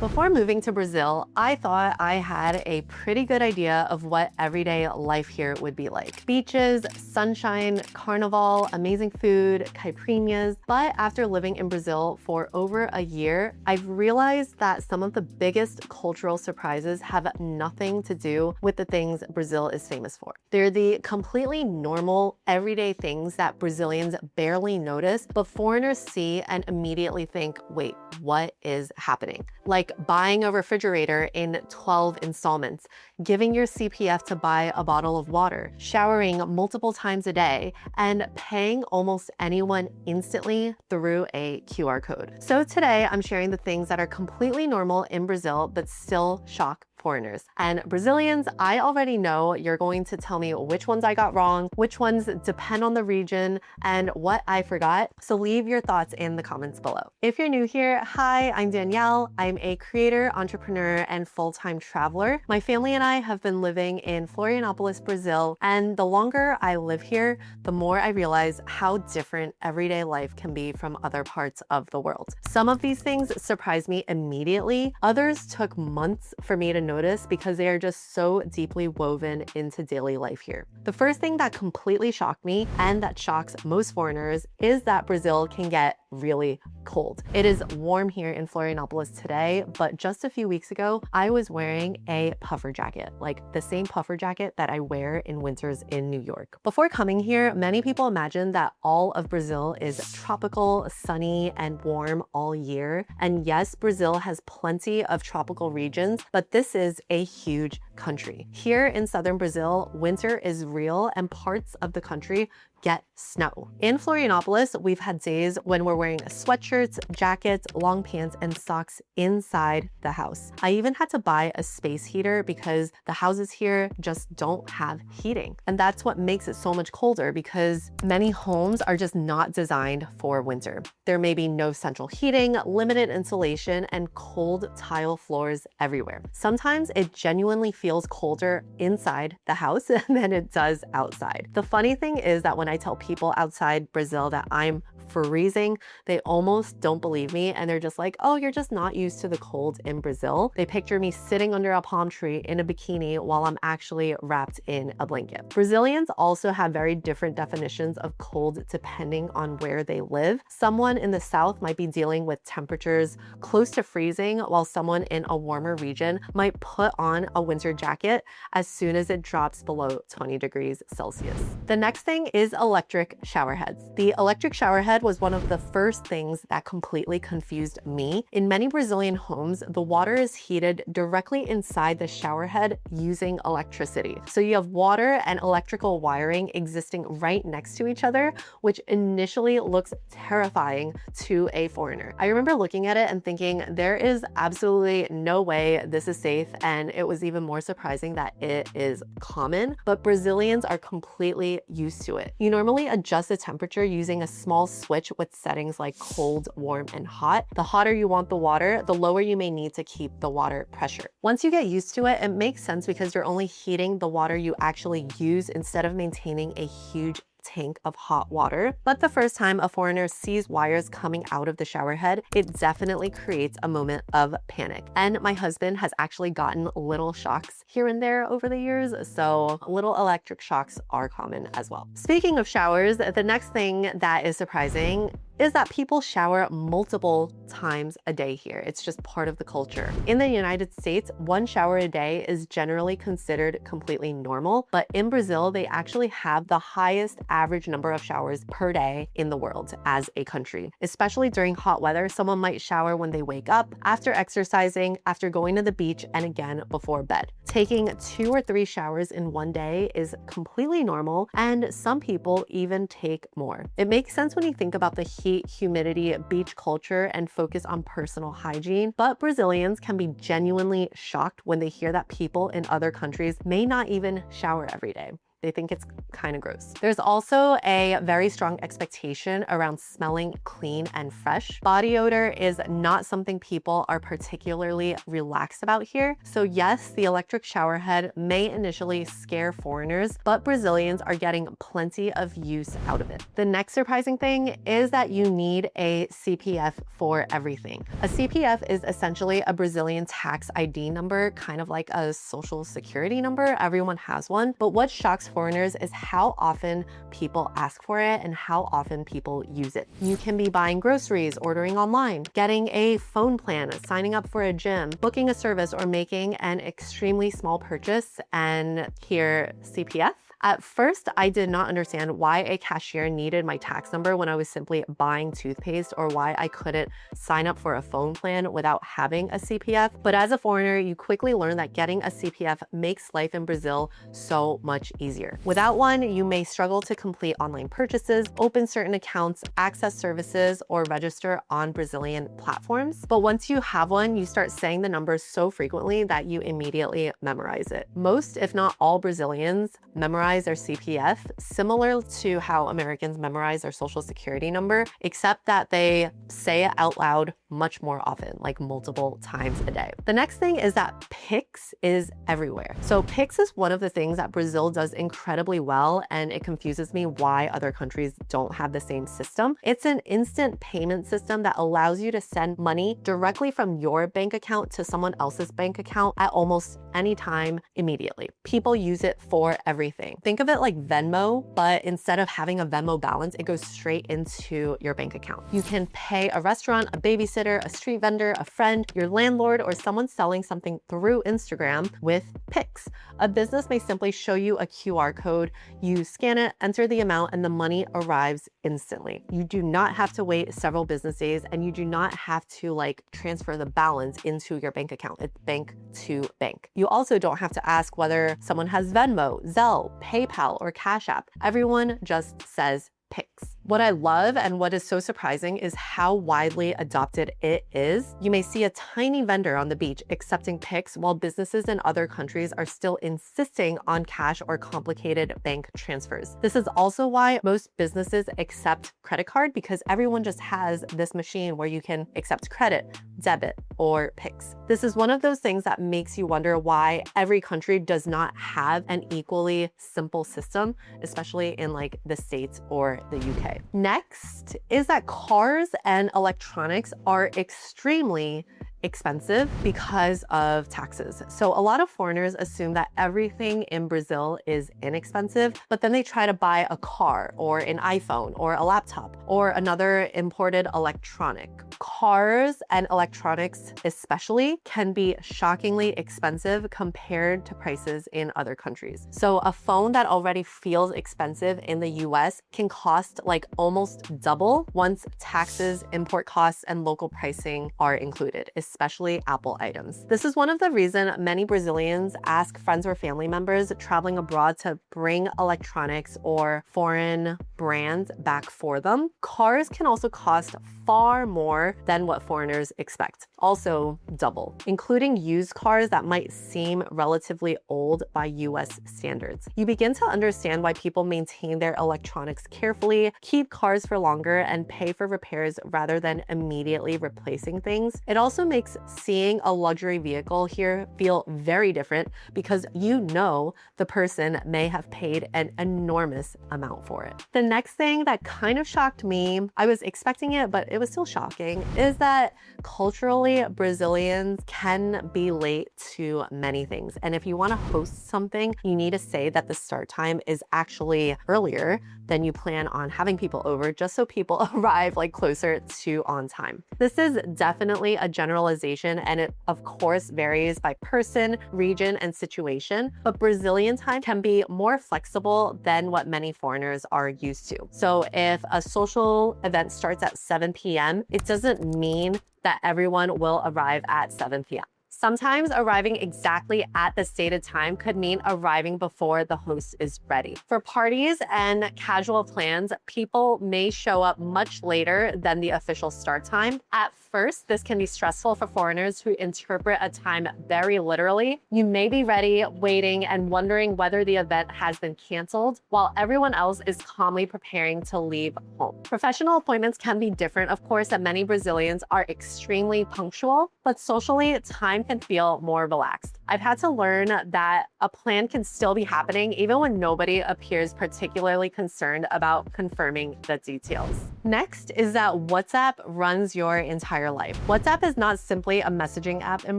Before moving to Brazil, I thought I had a pretty good idea of what everyday life here would be like. Beaches, sunshine, carnival, amazing food, caipirinhas. But after living in Brazil for over a year, I've realized that some of the biggest cultural surprises have nothing to do with the things Brazil is famous for. They're the completely normal, everyday things that Brazilians barely notice, but foreigners see and immediately think, wait, what is happening? Like buying a refrigerator in 12 installments, giving your CPF to buy a bottle of water, showering multiple times a day, and paying almost anyone instantly through a QR code. So today I'm sharing the things that are completely normal in Brazil, but still shock foreigners. And Brazilians, I already know you're going to tell me which ones I got wrong, which ones depend on the region, and what I forgot. So leave your thoughts in the comments below. If you're new here, hi, I'm Danielle. I'm a creator, entrepreneur, and full-time traveler. My family and I have been living in Florianopolis, Brazil, and the longer I live here, the more I realize how different everyday life can be from other parts of the world. Some of these things surprised me immediately. Others took months for me to notice because they are just so deeply woven into daily life here. The first thing that completely shocked me and that shocks most foreigners is that Brazil can get really cold. It is warm here in Florianopolis today, but just a few weeks ago, I was wearing a puffer jacket, like the same puffer jacket that I wear in winters in New York. Before coming here, many people imagine that all of Brazil is tropical, sunny, and warm all year. And yes, Brazil has plenty of tropical regions, but this is a huge country. Here in southern Brazil, winter is real and parts of the country get snow. In Florianopolis, we've had days when we're wearing sweatshirts, jackets, long pants, and socks inside the house. I even had to buy a space heater because the houses here just don't have heating. And that's what makes it so much colder because many homes are just not designed for winter. There may be no central heating, limited insulation, and cold tile floors everywhere. Sometimes it genuinely feels colder inside the house than it does outside. The funny thing is that when I tell people outside Brazil that I'm freezing, they almost don't believe me and they're just like, oh, you're just not used to the cold in Brazil. They picture me sitting under a palm tree in a bikini while I'm actually wrapped in a blanket. Brazilians also have very different definitions of cold depending on where they live. Someone in the south might be dealing with temperatures close to freezing, while someone in a warmer region might put on a winter jacket as soon as it drops below 20 degrees Celsius. The next thing is electric shower heads. The electric shower head was one of the first things that completely confused me. In many Brazilian homes, the water is heated directly inside the shower head using electricity. So you have water and electrical wiring existing right next to each other, which initially looks terrifying to a foreigner. I remember looking at it and thinking, there is absolutely no way this is safe, and it was even more surprising that it is common, but Brazilians are completely used to it. You normally adjust the temperature using a small switch with settings like cold, warm, and hot. The hotter you want the water, the lower you may need to keep the water pressure. Once you get used to it, it makes sense because you're only heating the water you actually use instead of maintaining a huge tank of hot water. But the first time a foreigner sees wires coming out of the shower head, it definitely creates a moment of panic. And my husband has actually gotten little shocks here and there over the years, so little electric shocks are common as well. Speaking of showers, the next thing that is surprising is that people shower multiple times a day here. It's just part of the culture. In the United States, one shower a day is generally considered completely normal, but in Brazil, they actually have the highest average number of showers per day in the world as a country. Especially during hot weather, someone might shower when they wake up, after exercising, after going to the beach, and again before bed. Taking 2 or 3 showers in one day is completely normal, and some people even take more. It makes sense when you think about the heat, humidity, beach culture, and focus on personal hygiene, but Brazilians can be genuinely shocked when they hear that people in other countries may not even shower every day. They think it's kind of gross. There's also a very strong expectation around smelling clean and fresh. Body odor is not something people are particularly relaxed about here. So yes, the electric shower head may initially scare foreigners, but Brazilians are getting plenty of use out of it. The next surprising thing is that you need a CPF for everything. A CPF is essentially a Brazilian tax ID number, kind of like a social security number. Everyone has one. But what shocks foreigners is how often people ask for it and how often people use it. You can be buying groceries, ordering online, getting a phone plan, signing up for a gym, booking a service, or making an extremely small purchase, and here, CPF. At first, I did not understand why a cashier needed my tax number when I was simply buying toothpaste, or why I couldn't sign up for a phone plan without having a CPF. But as a foreigner, you quickly learn that getting a CPF makes life in Brazil so much easier. Without one, you may struggle to complete online purchases, open certain accounts, access services, or register on Brazilian platforms. But once you have one, you start saying the numbers so frequently that you immediately memorize it. Most, if not all, Brazilians memorize their CPF, similar to how Americans memorize their social security number, except that they say it out loud much more often, like multiple times a day. The next thing is that Pix is everywhere. So Pix is one of the things that Brazil does incredibly well, and it confuses me why other countries don't have the same system. It's an instant payment system that allows you to send money directly from your bank account to someone else's bank account at almost any time immediately. People use it for everything. Think of it like Venmo, but instead of having a Venmo balance, it goes straight into your bank account. You can pay a restaurant, a babysitter, a street vendor, a friend, your landlord, or someone selling something through Instagram with Pix. A business may simply show you a QR code, you scan it, enter the amount, and the money arrives instantly. You do not have to wait several business days, and you do not have to transfer the balance into your bank account. It's bank to bank. You also don't have to ask whether someone has Venmo, Zelle, PayPal, or Cash App. Everyone just says Pix. What I love and what is so surprising is how widely adopted it is. You may see a tiny vendor on the beach accepting Pix, while businesses in other countries are still insisting on cash or complicated bank transfers. This is also why most businesses accept credit card, because everyone just has this machine where you can accept credit, debit, or Pix. This is one of those things that makes you wonder why every country does not have an equally simple system, especially in the States or the UK. Next is that cars and electronics are extremely expensive because of taxes. So a lot of foreigners assume that everything in Brazil is inexpensive, but then they try to buy a car or an iPhone or a laptop or another imported electronic. Cars and electronics especially can be shockingly expensive compared to prices in other countries. So a phone that already feels expensive in the US can cost almost double once taxes, import costs, and local pricing are included, especially Apple items. This is one of the reasons many Brazilians ask friends or family members traveling abroad to bring electronics or foreign brands back for them. Cars can also cost far more than what foreigners expect, also double, including used cars that might seem relatively old by US standards. You begin to understand why people maintain their electronics carefully, keep cars for longer, and pay for repairs rather than immediately replacing things. It also makes seeing a luxury vehicle here feel very different, because the person may have paid an enormous amount for it. The next thing that kind of shocked me, I was expecting it, but it was still shocking, is that culturally, Brazilians can be late to many things. And if you want to host something, you need to say that the start time is actually earlier than you plan on having people over, just so people arrive closer to on time. This is definitely a generalization, and it of course varies by person, region, and situation, but Brazilian time can be more flexible than what many foreigners are used to. So if a social event starts at 7 p.m., it doesn't mean that everyone will arrive at 7 p.m. Sometimes arriving exactly at the stated time could mean arriving before the host is ready. For parties and casual plans, people may show up much later than the official start time. At first, this can be stressful for foreigners who interpret a time very literally. You may be ready, waiting, and wondering whether the event has been canceled, while everyone else is calmly preparing to leave home. Professional appointments can be different, of course, and many Brazilians are extremely punctual, but socially, time can feel more relaxed. I've had to learn that a plan can still be happening even when nobody appears particularly concerned about confirming the details. Next is that WhatsApp runs your entire life. WhatsApp is not simply a messaging app in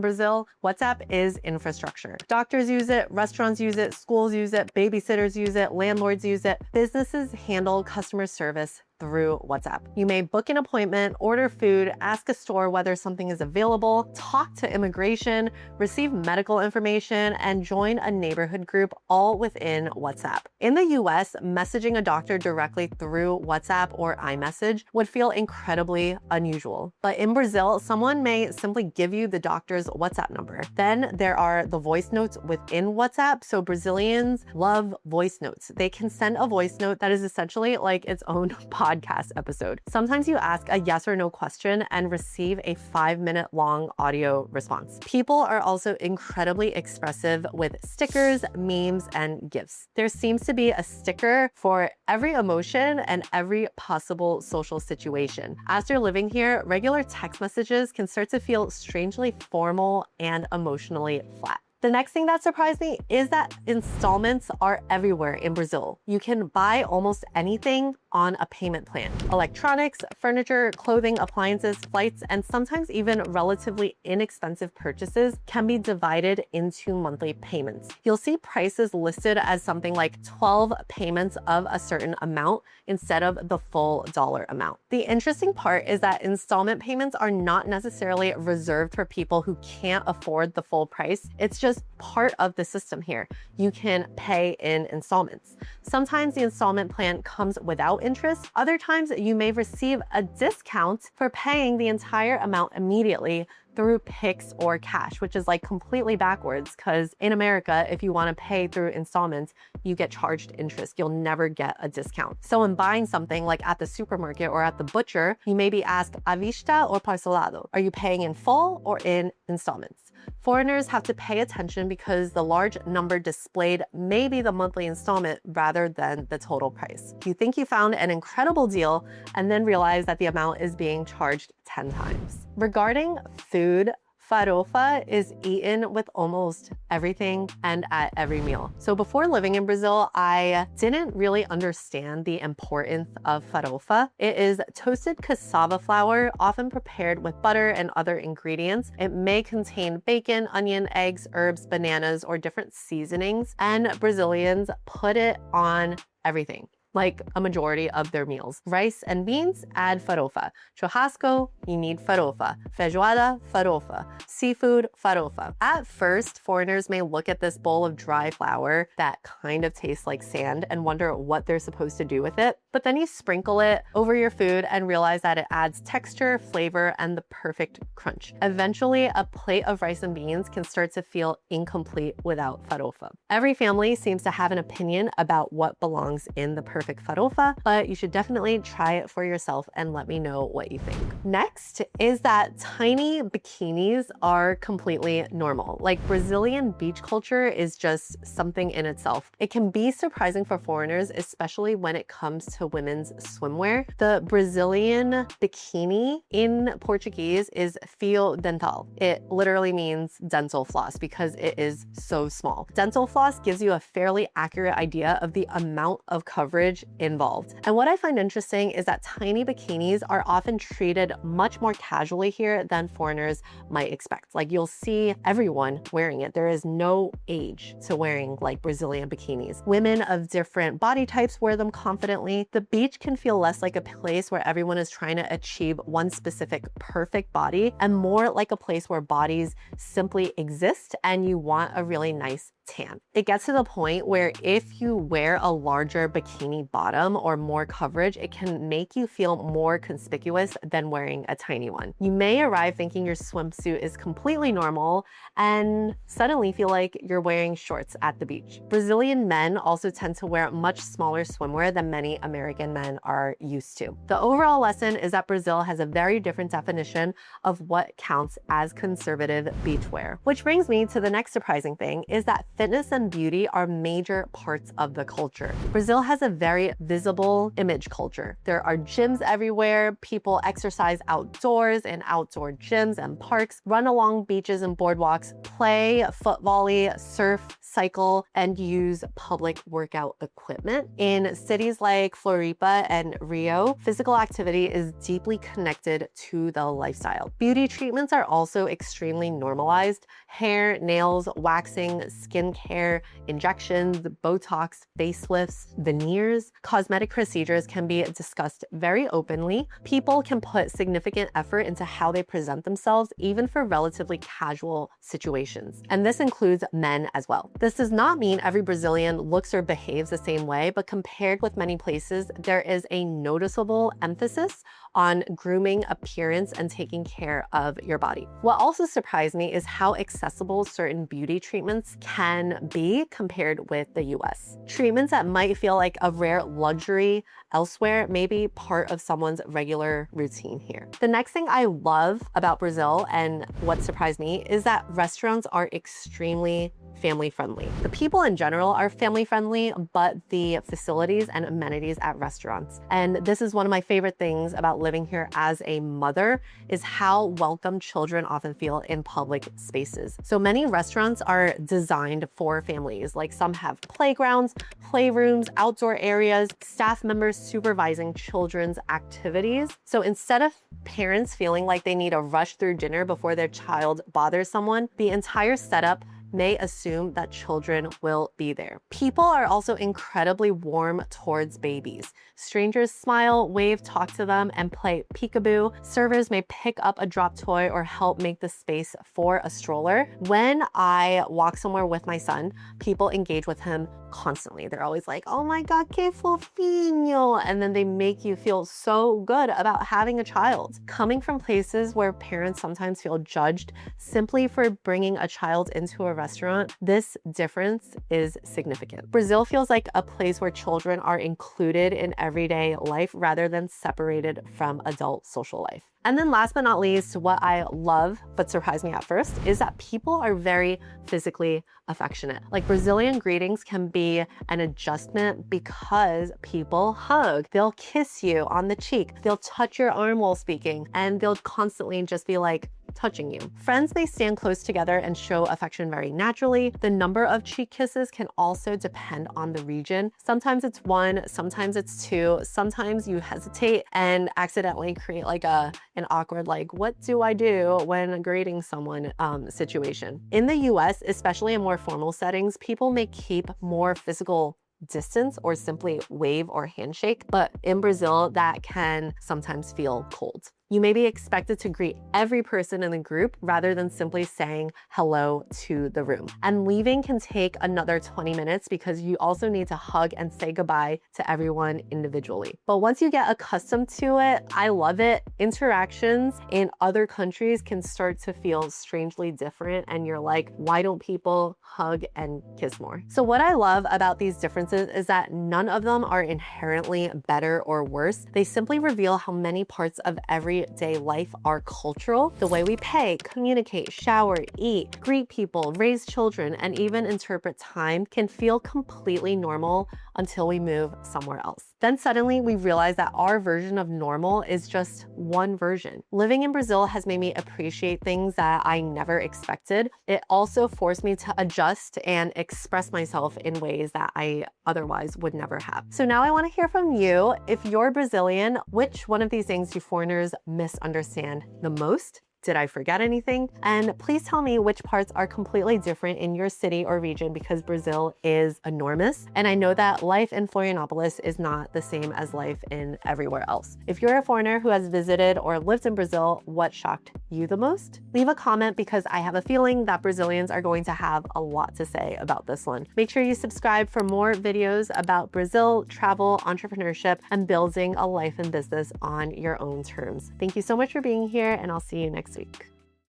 Brazil. WhatsApp is infrastructure. Doctors use it, restaurants use it, schools use it, babysitters use it, landlords use it. Businesses handle customer service through WhatsApp. You may book an appointment, order food, ask a store whether something is available, talk to immigration, receive medical information, and join a neighborhood group all within WhatsApp. In the US, messaging a doctor directly through WhatsApp or iMessage would feel incredibly unusual. But in Brazil, someone may simply give you the doctor's WhatsApp number. Then there are the voice notes within WhatsApp. So Brazilians love voice notes. They can send a voice note that is essentially like its own podcast episode. Sometimes you ask a yes or no question and receive a 5-minute long audio response. People are also incredibly expressive with stickers, memes, and GIFs. There seems to be a sticker for every emotion and every possible social situation. After living here, regular text messages can start to feel strangely formal and emotionally flat. The next thing that surprised me is that installments are everywhere in Brazil. You can buy almost anything on a payment plan. Electronics, furniture, clothing, appliances, flights, and sometimes even relatively inexpensive purchases can be divided into monthly payments. You'll see prices listed as something like 12 payments of a certain amount instead of the full dollar amount. The interesting part is that installment payments are not necessarily reserved for people who can't afford the full price. It's just part of the system here. You can pay in installments. Sometimes the installment plan comes without interest. Other times you may receive a discount for paying the entire amount immediately through Pix or cash, which is like completely backwards because in America, if you want to pay through installments, you get charged interest. You'll never get a discount. So when buying something like at the supermarket or at the butcher, you may be asked à vista or parcelado. Are you paying in full or in installments? Foreigners have to pay attention because the large number displayed may be the monthly installment rather than the total price. You think you found an incredible deal and then realize that the amount is being charged 10 times. Regarding food, farofa is eaten with almost everything and at every meal. So before living in Brazil, I didn't really understand the importance of farofa. It is toasted cassava flour, often prepared with butter and other ingredients. It may contain bacon, onion, eggs, herbs, bananas, or different seasonings, and Brazilians put it on everything, like a majority of their meals. Rice and beans, add farofa. Churrasco, you need farofa. Feijoada, farofa. Seafood, farofa. At first, foreigners may look at this bowl of dry flour that kind of tastes like sand and wonder what they're supposed to do with it. But then you sprinkle it over your food and realize that it adds texture, flavor, and the perfect crunch. Eventually, a plate of rice and beans can start to feel incomplete without farofa. Every family seems to have an opinion about what belongs in the perfect farofa, but you should definitely try it for yourself and let me know what you think. Next is that tiny bikinis are completely normal. Like Brazilian beach culture is just something in itself. It can be surprising for foreigners, especially when it comes to women's swimwear. The Brazilian bikini in Portuguese is fio dental. It literally means dental floss because it is so small. Dental floss gives you a fairly accurate idea of the amount of coverage involved. And what I find interesting is that tiny bikinis are often treated much more casually here than foreigners might expect. Like you'll see everyone wearing it. There is no age to wearing like Brazilian bikinis. Women of different body types wear them confidently. The beach can feel less like a place where everyone is trying to achieve one specific perfect body and more like a place where bodies simply exist and you want a really nice tan. It gets to the point where if you wear a larger bikini bottom or more coverage, it can make you feel more conspicuous than wearing a tiny one. You may arrive thinking your swimsuit is completely normal and suddenly feel like you're wearing shorts at the beach. Brazilian men also tend to wear much smaller swimwear than many American men are used to. The overall lesson is that Brazil has a very different definition of what counts as conservative beachwear. Which brings me to the next surprising thing, is that fitness and beauty are major parts of the culture. Brazil has a very visible image culture. There are gyms everywhere, people exercise outdoors in outdoor gyms and parks, run along beaches and boardwalks, play foot volley, surf, cycle, and use public workout equipment. In cities like Floripa and Rio, physical activity is deeply connected to the lifestyle. Beauty treatments are also extremely normalized. Hair, nails, waxing, skincare, injections, Botox, facelifts, veneers, cosmetic procedures can be discussed very openly. People can put significant effort into how they present themselves, even for relatively casual situations. And this includes men as well. This does not mean every Brazilian looks or behaves the same way, but compared with many places, there is a noticeable emphasis on grooming, appearance, and taking care of your body. What also surprised me is how accessible certain beauty treatments can be compared with the US. Treatments that might feel like a rare luxury elsewhere may be part of someone's regular routine here. The next thing I love about Brazil and what surprised me is that restaurants are extremely family friendly. The people in general are family friendly, but the facilities and amenities at restaurants. And this is one of my favorite things about living here as a mother, is how welcome children often feel in public spaces. So many restaurants are designed for families. Like some have playgrounds, playrooms, outdoor areas, staff members supervising children's activities. So instead of parents feeling like they need to rush through dinner before their child bothers someone, the entire setup may assume that children will be there. People are also incredibly warm towards babies. Strangers smile, wave, talk to them, and play peekaboo. Servers may pick up a dropped toy or help make the space for a stroller. When I walk somewhere with my son, people engage with him constantly. They're always like, oh my God, que fofinho. And then they make you feel so good about having a child. Coming from places where parents sometimes feel judged simply for bringing a child into a restaurant, this difference is significant. Brazil feels like a place where children are included in everyday life rather than separated from adult social life. And then last but not least, what I love, but surprised me at first, is that people are very physically affectionate. Like Brazilian greetings can be an adjustment because people hug. They'll kiss you on the cheek. They'll touch your arm while speaking, and they'll constantly just be like, touching you. Friends may stand close together and show affection very naturally. The number of cheek kisses can also depend on the region. Sometimes it's one, sometimes it's two, sometimes you hesitate and accidentally create like an awkward, like, what do I do when greeting someone situation. In the US, especially in more formal settings, people may keep more physical distance or simply wave or handshake, but in Brazil, that can sometimes feel cold. You may be expected to greet every person in the group rather than simply saying hello to the room. And leaving can take another 20 minutes because you also need to hug and say goodbye to everyone individually. But once you get accustomed to it, I love it. Interactions in other countries can start to feel strangely different, and you're like, why don't people hug and kiss more? So what I love about these differences is that none of them are inherently better or worse. They simply reveal how many parts of everyday life are cultural. The way we pay, communicate, shower, eat, greet people, raise children, and even interpret time can feel completely normal until we move somewhere else. Then suddenly we realize that our version of normal is just one version. Living in Brazil has made me appreciate things that I never expected. It also forced me to adjust and express myself in ways that I otherwise would never have. So now I want to hear from you. If you're Brazilian, which one of these things do foreigners misunderstand the most? Did I forget anything? And please tell me which parts are completely different in your city or region, because Brazil is enormous. And I know that life in Florianopolis is not the same as life in everywhere else. If you're a foreigner who has visited or lived in Brazil, what shocked you the most? Leave a comment, because I have a feeling that Brazilians are going to have a lot to say about this one. Make sure you subscribe for more videos about Brazil, travel, entrepreneurship, and building a life and business on your own terms. Thank you so much for being here, and I'll see you next week.